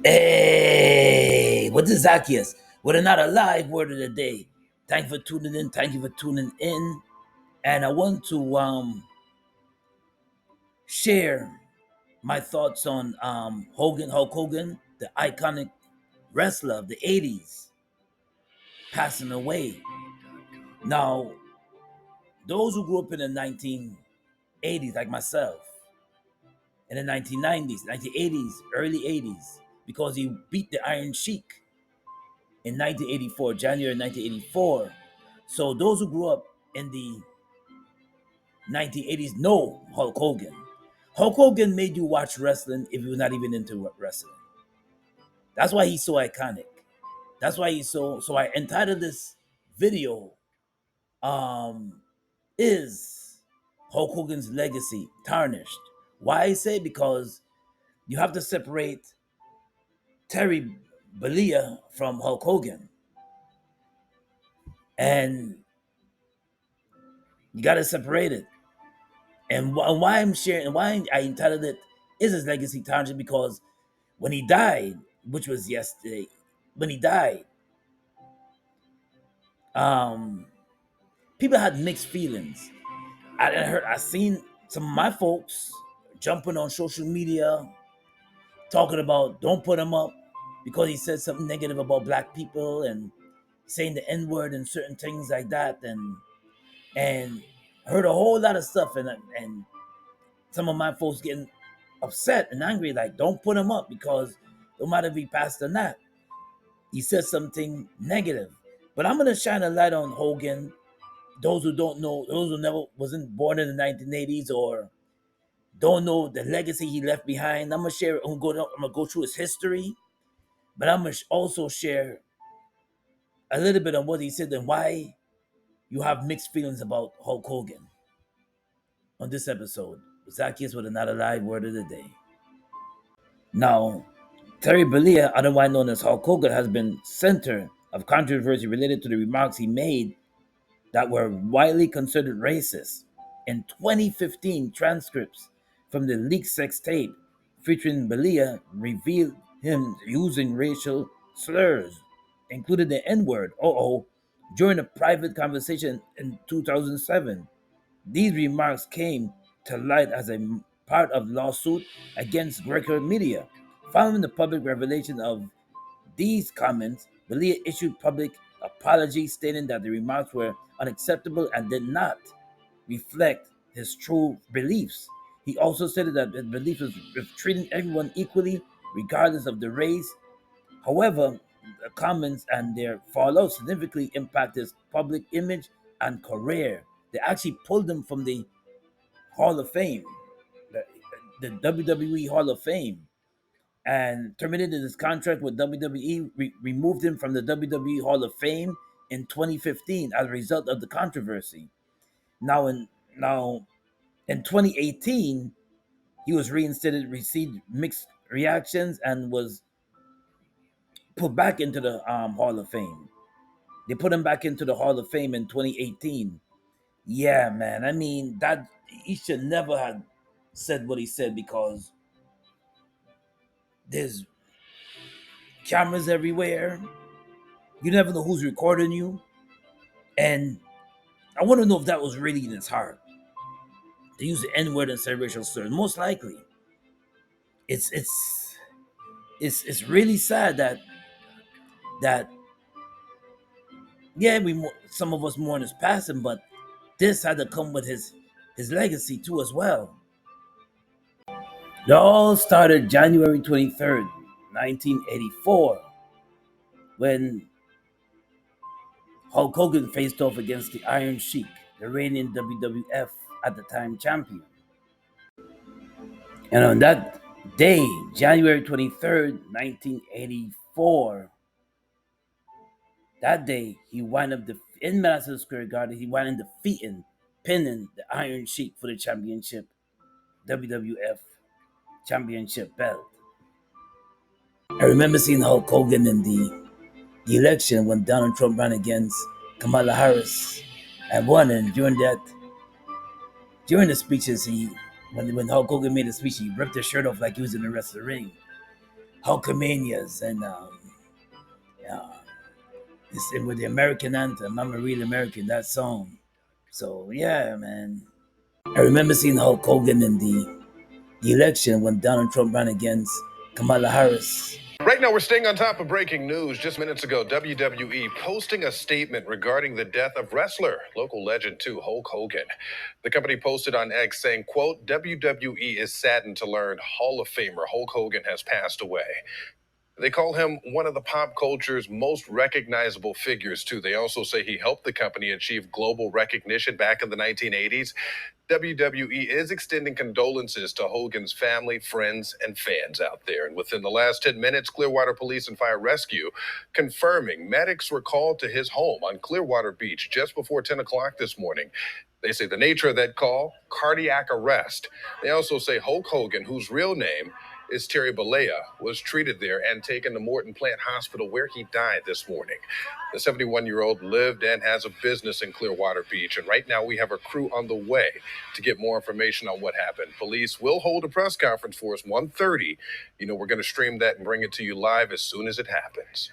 Hey, what is Zaccheus? With another live word of the day. Thank you for tuning in. Thank you for tuning in. And I want to share my thoughts on Hulk Hogan, the iconic wrestler of the 80s, passing away. Now, those who grew up in the 1980s, like myself, in the 1990s, 1980s, early 80s, because he beat the Iron Sheik in 1984, January 1984. So those who grew up in the 1980s know Hulk Hogan. Hulk Hogan made you watch wrestling if you were not even into wrestling. That's why he's so iconic. That's why he's so I entitled this video um is Hulk Hogan's legacy tarnished. Why I say because you have to separate Terry Bollea from Hulk Hogan. And you gotta separate it. And why I'm sharing and why I entitled it is his legacy tarnished because when he died, which was yesterday, when he died, um, people had mixed feelings. I seen some of my folks jumping on social media talking about don't put him up because he said something negative about black people and saying the N word and certain things like that, and heard a whole lot of stuff, and some of my folks getting upset and angry, like don't put him up because no matter if he passed or not, he said something negative. But I'm gonna shine a light on Hogan. Those who don't know, those who never wasn't born in the 1980s or don't know the legacy he left behind. I'm gonna share. I'm gonna go through his history, but I'm gonna also share a little bit on what he said and why you have mixed feelings about Hulk Hogan on this episode. Zaccheus with another live word of the day. Now, Terry Bollea, otherwise known as Hulk Hogan, has been center of controversy related to the remarks he made that were widely considered racist. In 2015, transcripts from the leaked sex tape featuring Bollea revealed him using racial slurs, including the N-word, during a private conversation in 2007. These remarks came to light as a part of lawsuit against Greco Media. Following the public revelation of these comments, Bollea issued public apology stating that the remarks were unacceptable and did not reflect his true beliefs. He also stated that his belief was with treating everyone equally, regardless of the race. However, the comments and their fallout significantly impact his public image and career. They actually pulled him from the Hall of Fame, the, the WWE Hall of Fame, and terminated his contract with WWE, removed him from the WWE Hall of Fame in 2015 as a result of the controversy. Now in 2018, he was reinstated, received mixed reactions, and was put back into the Hall of Fame. They put him back into the Hall of Fame in 2018. Yeah, man. I mean, that he should never have said what he said because there's cameras everywhere. You never know who's recording you. And I want to know if that was really in his heart to use the N word and say racial slurs. Most likely, it's it's it's really sad that yeah, some of us mourn his passing, but this had to come with his legacy too as well. It all started January 23rd, 1984, when Hulk Hogan faced off against the Iron Sheik, the reigning WWF at the time champion. And on that day, January 23rd, 1984, that day he wound up in Madison Square Garden. He wound up defeating, pinning the Iron Sheik for the championship, WWF championship belt. I remember seeing Hulk Hogan in the election when Donald Trump ran against Kamala Harris and won. And during the speeches, when Hulk Hogan made a speech, he ripped his shirt off like he was in the wrestling ring. Hulkamanias and uh, with the American anthem, I'm a real American, that song. So yeah, man. I remember seeing Hulk Hogan in the election when Donald Trump ran against Kamala Harris. Right now, we're staying on top of breaking news. Just minutes ago, WWE posting a statement regarding the death of wrestler, local legend too, Hulk Hogan. The company posted on X saying, quote, WWE is saddened to learn Hall of Famer Hulk Hogan has passed away. They call him one of the pop culture's most recognizable figures, too. They also say he helped the company achieve global recognition back in the 1980s. WWE is extending condolences to Hogan's family, friends, and fans out there. And within the last 10 minutes, Clearwater Police and Fire Rescue confirming medics were called to his home on Clearwater Beach just before 10 o'clock this morning. They say the nature of that call, cardiac arrest. They also say Hulk Hogan, whose real name is Terry Bollea, was treated there and taken to Morton Plant Hospital where he died this morning. The 71-year-old lived and has a business in Clearwater Beach, and right now we have a crew on the way to get more information on what happened. Police will hold a press conference for us 1:30. We're going to stream that and bring it to you live as soon as it happens.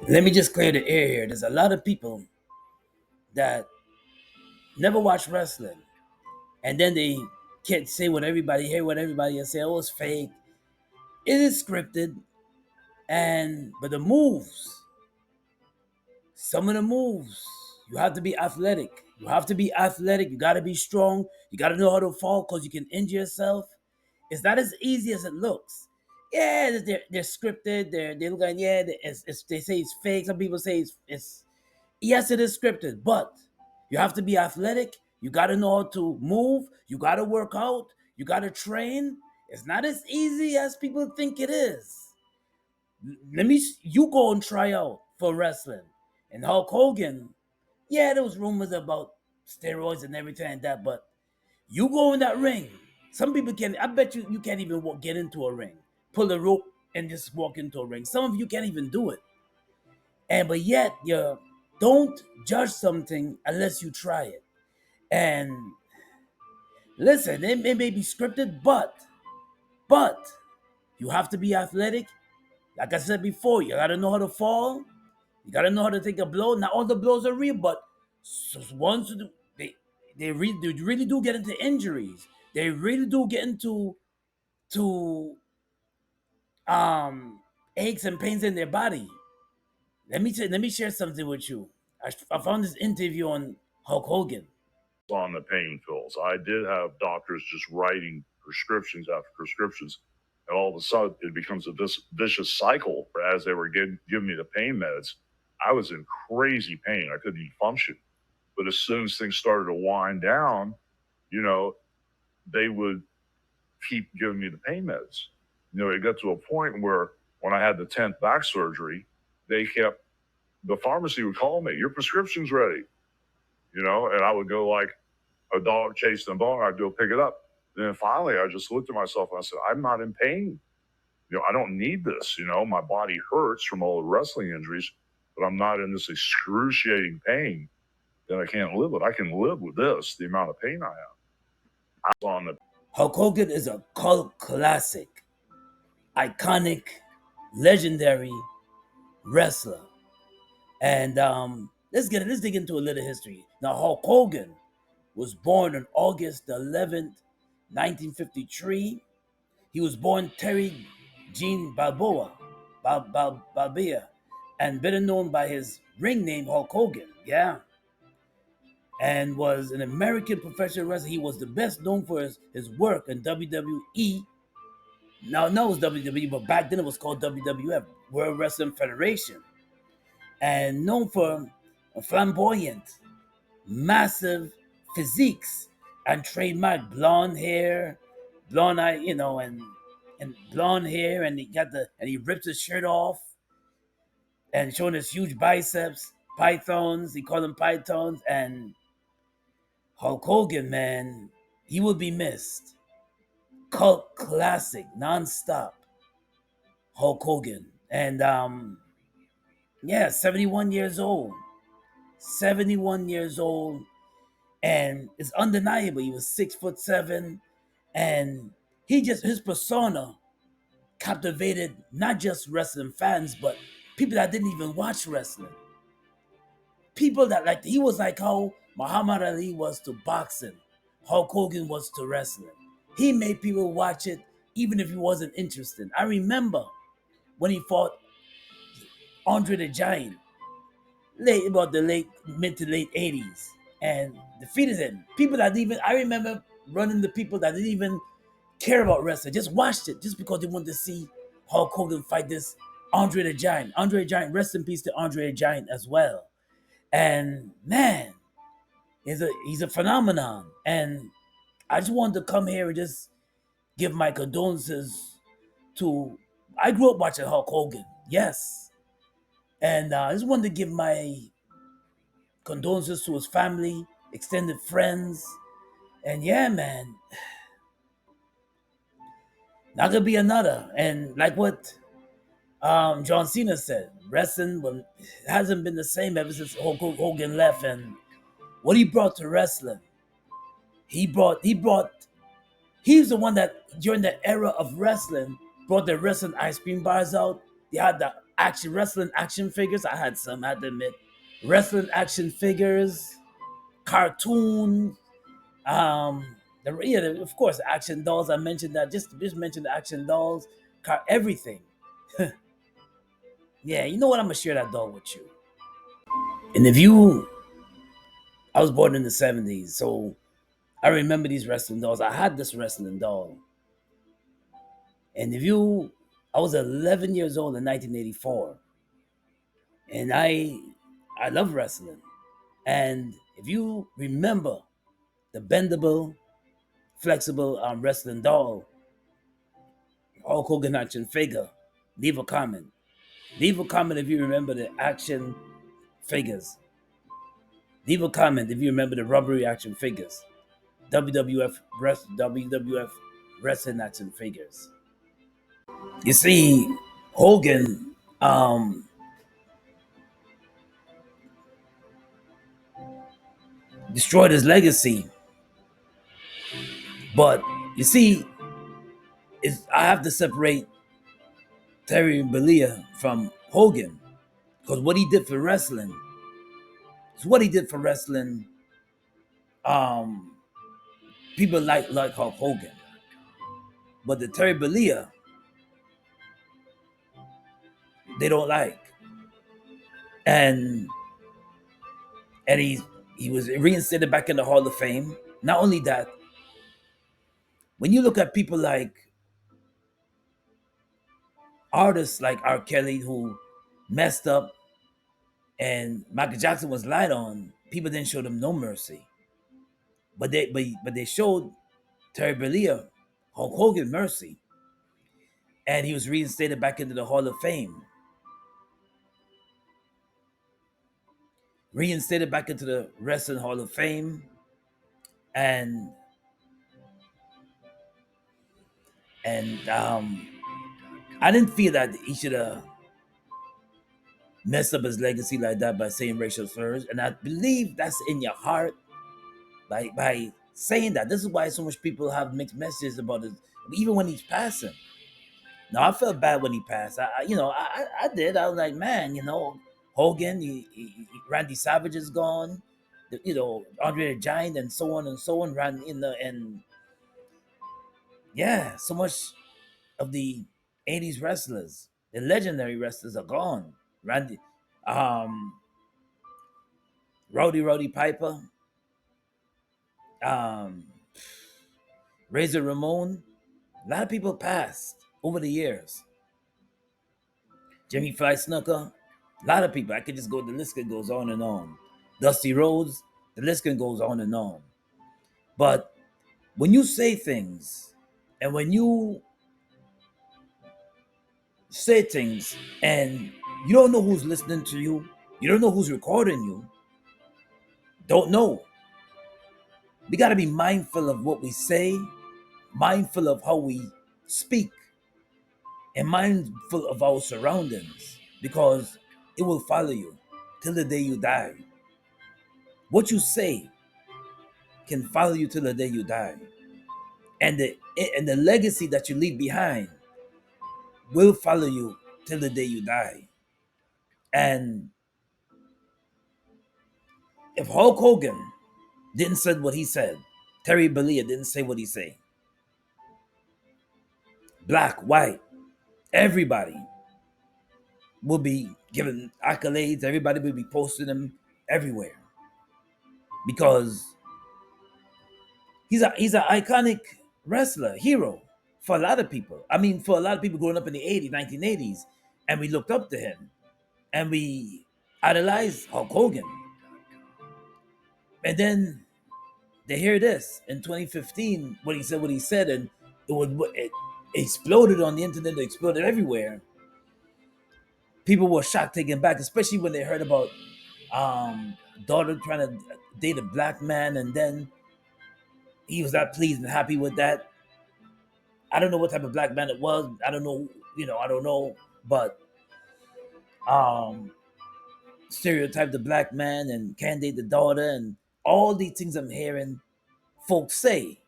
Let me just clear the air here. There's a lot of people that never watch wrestling, and then they can't say what everybody hear what everybody else say. Oh, it's fake. It is scripted, but the moves, some of the moves, you have to be athletic. You have to be athletic. You got to be strong. You got to know how to fall because you can injure yourself. It's not as easy as it looks. Yeah, they're scripted. They look like they say it's fake. Some people say it's yes, it is scripted, but you have to be athletic. You got to know how to move. You got to work out. You got to train. It's not as easy as people think it is. You go and try out for wrestling. And Hulk Hogan, yeah, there was rumors about steroids and everything like that, but you go in that ring. Some people can. I bet you can't even get into a ring, pull a rope and just walk into a ring. Some of you can't even do it. But yet you don't judge something unless you try it. And listen, it may be scripted, but you have to be athletic. Like I said before, you gotta know how to fall. You gotta know how to take a blow. Not all the blows are real, but ones they really do get into injuries. They really do get into to aches and pains in their body. Let me share something with you. I found this interview on Hulk Hogan. On the pain pills. I did have doctors just writing prescriptions after prescriptions. And all of a sudden, it becomes a vicious cycle. As they were giving me the pain meds, I was in crazy pain. I couldn't even function. But as soon as things started to wind down, you know, they would keep giving me the pain meds. It got to a point where when I had the 10th back surgery, the pharmacy would call me, your prescription's ready, and I would go like a dog chasing a bone. I'd go pick it up. And then finally, I just looked at myself and I said, I'm not in pain. I don't need this. My body hurts from all the wrestling injuries, but I'm not in this excruciating pain that I can't live with. I can live with this, the amount of pain I have. I was on the Hulk Hogan is a cult classic, iconic, legendary wrestler. And let's dig into a little history. Now, Hulk Hogan was born on August the 11th, 1953. He was born Terry Jean Balboa, Balbea, and better known by his ring name Hulk Hogan. Yeah, and was an American professional wrestler. He was the best known for his work in WWE. Now it was WWE, but back then it was called WWF, World Wrestling Federation, and known for a flamboyant, massive physiques and trademark blonde hair, blonde eye, and blonde hair, and he ripped his shirt off and showing his huge biceps, pythons. He called them pythons, and Hulk Hogan, man, he will be missed. Cult classic, nonstop. Hulk Hogan, and yeah, 71 years old. 71 years old, and it's undeniable. He was 6'7", and his persona captivated not just wrestling fans, but people that didn't even watch wrestling. People that like he was like how Muhammad Ali was to boxing, Hulk Hogan was to wrestling. He made people watch it even if he wasn't interested. I remember when he fought Andre the Giant, late about the late mid to late 80s, and defeated him. People that even I remember running the people that didn't even care about wrestling, just watched it just because they wanted to see Hulk Hogan fight this Andre the Giant. Andre the Giant, rest in peace to Andre the Giant as well. And man, he's a phenomenon. And I just wanted to come here and just give my condolences to. I grew up watching Hulk Hogan, yes, and I just wanted to give my condolences to his family, extended friends, and yeah, man, not gonna be another. And like what John Cena said, wrestling hasn't been the same ever since Hulk Hogan left, and what he brought to wrestling, he brought he's the one that during the era of wrestling brought the wrestling ice cream bars out. They had the action wrestling action figures. I had some, I had to admit, wrestling action figures, cartoons, of course, action dolls. I mentioned that. Just mentioned the action dolls, everything. Yeah, you know what? I'm gonna share that doll with you. And if you, I was born in the '70s, so I remember these wrestling dolls. I had this wrestling doll, and if you, I was 11 years old in 1984, and I love wrestling. And if you remember the bendable, flexible wrestling doll, Hulk Hogan action figure, leave a comment. Leave a comment if you remember the action figures. Leave a comment if you remember the rubbery action figures. WWF wrestling action figures. You see, Hogan destroyed his legacy, but you see, I have to separate Terry Bollea from Hogan because what he did for wrestling is what he did for wrestling. Um, People like Hulk Hogan, but the Terry Bollea they don't like, and and he was reinstated back in the Hall of Fame. Not only that, when you look at people like artists like R. Kelly who messed up and Michael Jackson was lied on, people didn't show them no mercy. But they showed Terry Bollea, Hulk Hogan mercy, and he was reinstated back into the Hall of Fame. Reinstated back into the Wrestling Hall of Fame, and and I didn't feel that he should have messed up his legacy like that by saying racial slurs, and I believe that's in your heart by saying that. This is why so much people have mixed messages about it, even when he's passing. Now I felt bad when he passed. I did. I was like, man, Hogan, Randy Savage is gone. Andre the Giant, and so on and so on. Ran in the and yeah, so much of the '80s wrestlers, the legendary wrestlers, are gone. Randy, um, Rowdy Piper, um, Razor Ramon. A lot of people passed over the years. Jimmy Fly Snooker, a lot of people. I could just go. The list can goes on and on. Dusty Rhodes, the list can goes on and on. But when you say things, and when you say things, and you don't know who's listening to you, you don't know who's recording you, don't know. We got to be mindful of what we say, mindful of how we speak, and mindful of our surroundings, because it will follow you till the day you die. What you say can follow you till the day you die, and the legacy that you leave behind will follow you till the day you die. And if Hulk Hogan didn't say what he said, Terry Bollea didn't say what he said, black, white, everybody will be given accolades. Everybody will be posting them everywhere because he's an iconic wrestler, hero for a lot of people. I mean, for a lot of people growing up in the 80s, 1980s, and we looked up to him and we idolized Hulk Hogan. And then they hear this in 2015 when he said, and it exploded on the internet, it exploded everywhere. People were shocked, taken back, especially when they heard about daughter trying to date a black man, and then he was not pleased and happy with that. I don't know what type of black man it was. I don't know, I don't know, but um, stereotype the black man and can't date the daughter, and all these things I'm hearing folks say.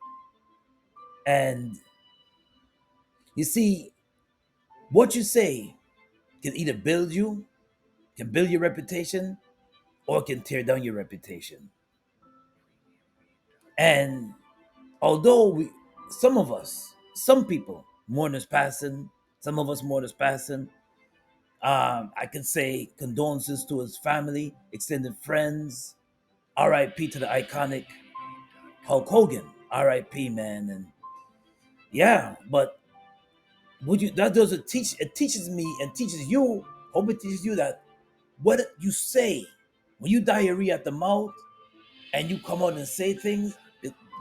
And you see, what you say can either build you, can build your reputation, or can tear down your reputation. And although some of us, some people mourn his passing, some of us mourn his passing. I can say condolences to his family, extended friends. R.I.P. to the iconic Hulk Hogan. R.I.P. man, and yeah, but would you? That doesn't teach. It teaches me and teaches you. Hope it teaches you that what you say when you diarrhea at the mouth and you come out and say things.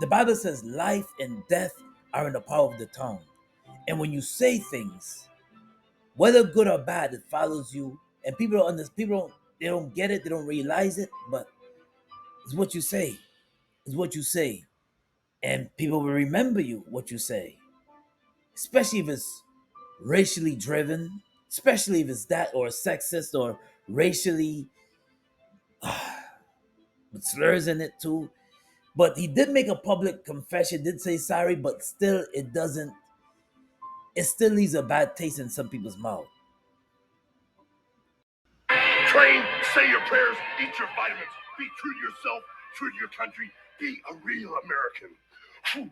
The Bible says life and death are in the power of the tongue. And when you say things, whether good or bad, it follows you. And people don't understand. People don't. They don't get it. They don't realize it. But it's what you say. It's what you say, and people will remember you what you say. Especially if it's racially driven. Especially if it's that or sexist or racially with slurs in it too. But he did make a public confession. Did say sorry, but still, it doesn't. It still leaves a bad taste in some people's mouth. Train, say your prayers, eat your vitamins, be true to yourself, true to your country, be a real American. Whew.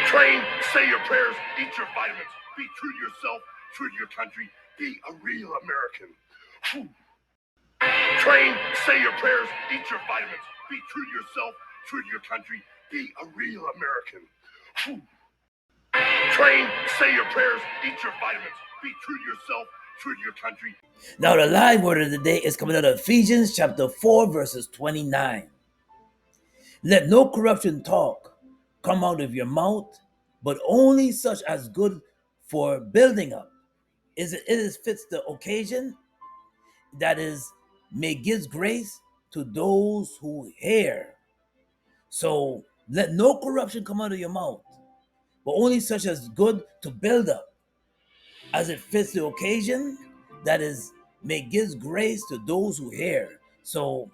Train, say your prayers, eat your vitamins, be true to yourself, true to your country, be a real American. Whew. Train, say your prayers, eat your vitamins, be true to yourself, true to your country, be a real American. Whew. Train, say your prayers, eat your vitamins, be true to yourself, true to your country. Now, the live word of the day is coming out of Ephesians chapter 4, verses 29. Let no corruption talk come out of your mouth, but only such as good for building up. It is fits the occasion, that is, may gives grace to those who hear. So let no corruption come out of your mouth, but only such as good to build up, as it fits the occasion, that is, may gives grace to those who hear. So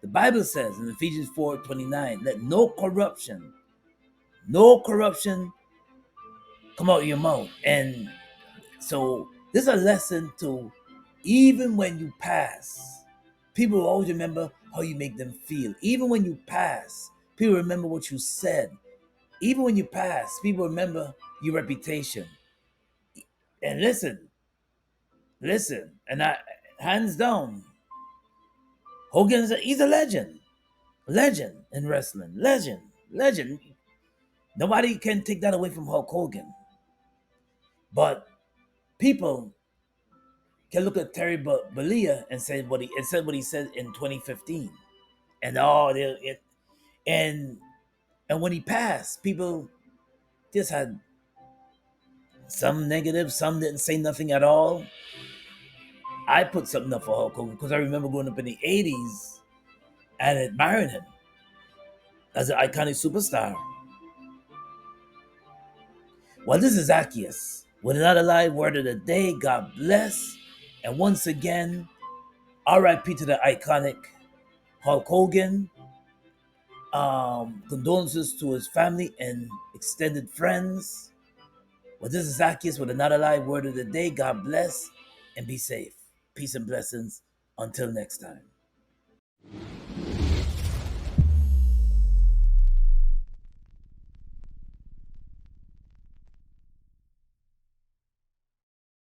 the Bible says in Ephesians 4:29, let no corruption come out of your mouth. And so this is a lesson to, even when you pass, people will always remember how you make them feel. Even when you pass, people remember what you said. Even when you pass, people remember your reputation. And listen, and I, hands down, he's a legend in wrestling, legend. Nobody can take that away from Hulk Hogan. But people can look at Terry Bollea and say what he said in 2015, and and when he passed, people just had some negative, some didn't say nothing at all. I put something up for Hulk Hogan because I remember growing up in the 80s and admiring him as an iconic superstar. Well, this is Zaccheus with another live word of the day. God bless. And once again, RIP to the iconic Hulk Hogan. Condolences to his family and extended friends. Well, this is Zaccheus with another live word of the day. God bless and be safe. Peace and blessings. Until next time.